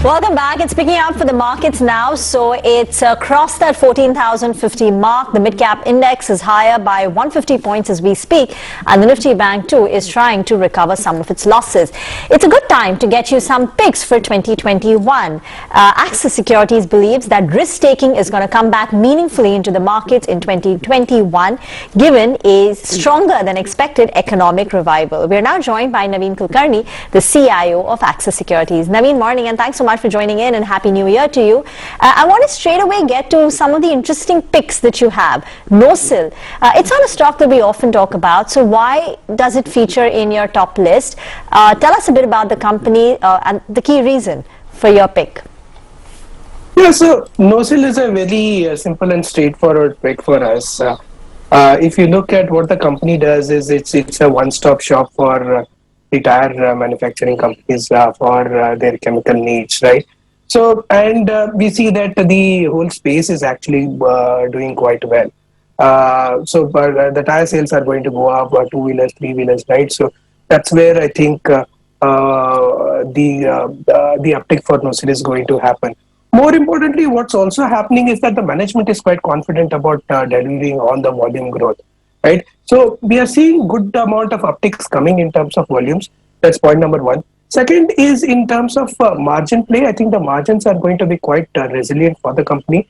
Welcome back. It's picking up for the markets now. So it's crossed that 14,050 mark. The mid-cap index is higher by 150 points as we speak. And the Nifty Bank too is trying to recover some of its losses. It's a good time to get you some picks for 2021. Axis Securities believes that risk-taking is going to come back meaningfully into the markets in 2021, given a stronger than expected economic revival. We're now joined by Naveen Kulkarni, the CIO of Axis Securities. Naveen, morning, and thanks so much for joining in, and Happy New Year to you. I want to straight away get to some of the interesting picks that you have. NOSIL, it's not a stock that we often talk about, so why does it feature in your top list? Tell us a bit about the company and the key reason for your pick. Yeah, so NOSIL is a very simple and straightforward pick for us. If you look at what the company does, is it's a one-stop shop for entire manufacturing companies for their chemical needs, right? So, and we see that the whole space is actually doing quite well. The tire sales are going to go up, two-wheelers, three-wheelers, right? So that's where I think the uptick for NOSIL is going to happen. More importantly, what's also happening is that the management is quite confident about delivering on the volume growth, right? So we are seeing good amount of upticks coming in terms of volumes. That's point number one. Second is in terms of margin play. I think the margins are going to be quite resilient for the company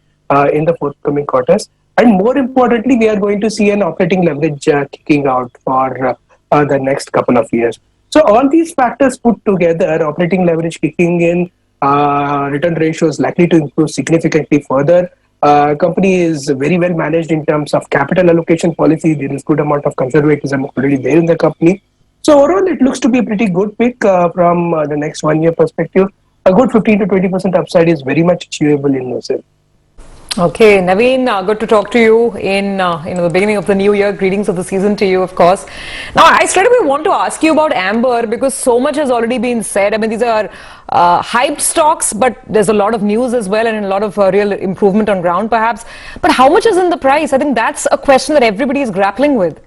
in the forthcoming quarters. And more importantly, we are going to see an operating leverage kicking out for the next couple of years. So all these factors put together, operating leverage kicking in, return ratios likely to improve significantly further. Company is very well managed in terms of capital allocation policy. There is good amount of conservatism already there in the company. So overall, it looks to be a pretty good pick from the next 1 year perspective. A good 15 to 20% upside is very much achievable in NOSIL. Okay, Naveen, good to talk to you in the beginning of the new year. Greetings of the season to you, of course. Now, I straight away want to ask you about Amber because so much has already been said. I mean, these are hyped stocks, but there's a lot of news as well and a lot of real improvement on ground, perhaps. But how much is in the price? I think that's a question that everybody is grappling with.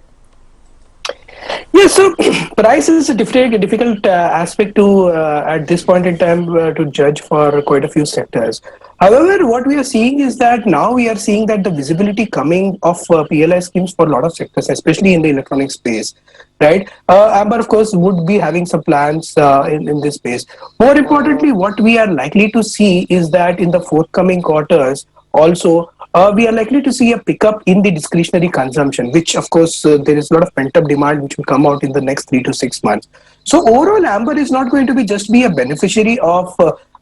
Yeah, so price is a difficult aspect to at this point in time to judge for quite a few sectors. However, what we are seeing is that now we are seeing that the visibility coming of PLI schemes for a lot of sectors, especially in the electronic space, right? Amber, of course, would be having some plans in this space. More importantly, what we are likely to see is that in the forthcoming quarters, also, we are likely to see a pickup in the discretionary consumption, which of course there is a lot of pent-up demand which will come out in the next 3 to 6 months. So overall, Amber is not going to be just be a beneficiary of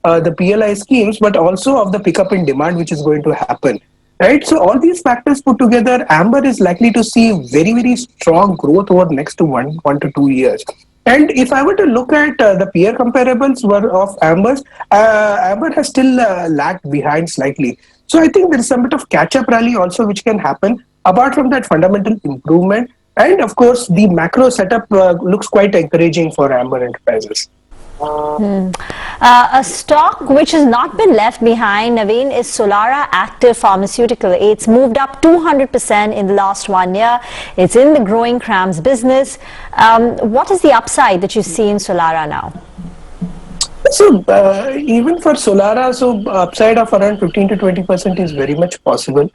the PLI schemes, but also of the pickup in demand which is going to happen, right? So all these factors put together, Amber is likely to see very, very strong growth over the next one to 2 years. And if I were to look at the peer comparables of Amber's, Amber has still lagged behind slightly. So I think there is some bit of catch-up rally also which can happen. Apart from that fundamental improvement, and of course the macro setup looks quite encouraging for Amber Enterprises. A stock which has not been left behind, Naveen, is Solara Active Pharmaceutical. It's moved up 200% in the last 1 year. It's in the growing CRAMS business. What is the upside that you see in Solara now? So even for Solara, so upside of around 15 to 20% is very much possible.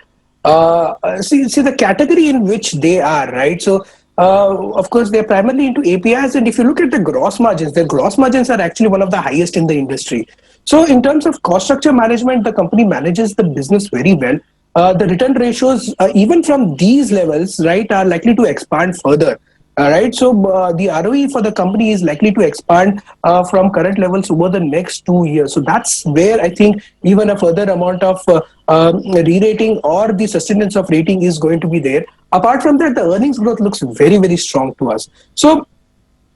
See the category in which they are, right? So of course, they're primarily into APIs, and if you look at the gross margins, their gross margins are actually one of the highest in the industry. So in terms of cost structure management, the company manages the business very well. The return ratios, even from these levels, right, are likely to expand further. Right, so the ROE for the company is likely to expand from current levels over the next 2 years. So that's where I think even a further amount of re-rating or the sustenance of rating is going to be there. Apart from that, the earnings growth looks very, very strong to us. So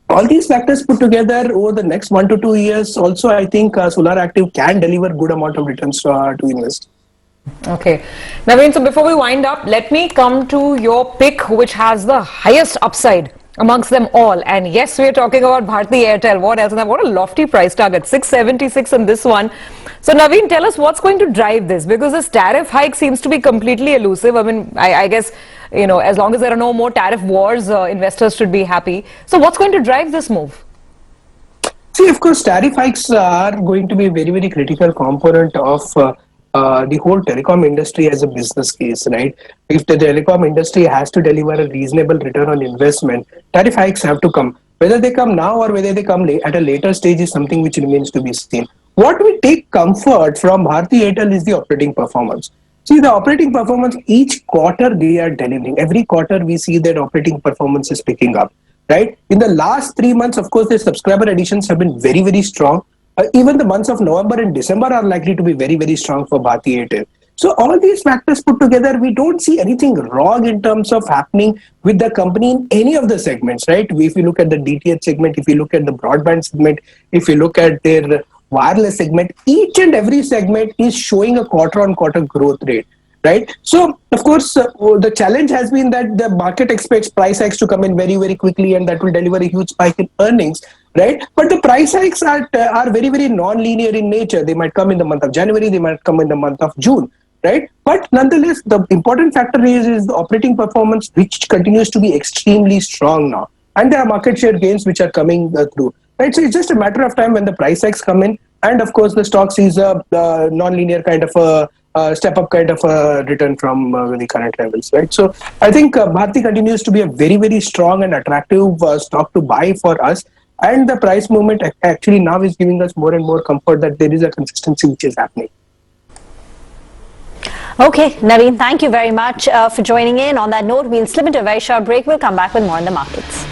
all these factors put together over the next 1 to 2 years, also I think Solar Active can deliver good amount of returns to invest. Okay. Naveen, so before we wind up, let me come to your pick, which has the highest upside amongst them all. And yes, we're talking about Bharti Airtel. What else? And what a lofty price target, 676 in this one. So Naveen, tell us what's going to drive this, because this tariff hike seems to be completely elusive. I mean, I guess, as long as there are no more tariff wars, investors should be happy. So what's going to drive this move? See, of course, tariff hikes are going to be a very, very critical component of the whole telecom industry as a business case, right? If the telecom industry has to deliver a reasonable return on investment, tariff hikes have to come. Whether they come now or whether they come at a later stage is something which remains to be seen. What we take comfort from Bharti Airtel is the operating performance. See, the operating performance, each quarter they are delivering. Every quarter we see that operating performance is picking up, right? In the last 3 months, of course, the subscriber additions have been very, very strong. Even the months of November and December are likely to be very, very strong for Bharti Airtel. So all these factors put together, we don't see anything wrong in terms of happening with the company in any of the segments, right? If you look at the DTH segment, if you look at the broadband segment, if you look at their wireless segment, each and every segment is showing a quarter-on-quarter growth rate, right? So, of course, the challenge has been that the market expects price hikes to come in very, very quickly, and that will deliver a huge spike in earnings, right? But the price hikes are very, very non-linear in nature. They might come in the month of January, they might come in the month of June, right? But nonetheless, the important factor is the operating performance, which continues to be extremely strong now. And there are market share gains which are coming through, right? So it's just a matter of time when the price hikes come in, and of course the stock sees a non-linear kind of a step up kind of a return from the current levels, right? So I think Bharti continues to be a very, very strong and attractive stock to buy for us, and the price movement actually now is giving us more and more comfort that there is a consistency which is happening. Okay, Naveen, thank you very much for joining in. On that note, we'll slip into a very short break. We'll come back with more on the markets.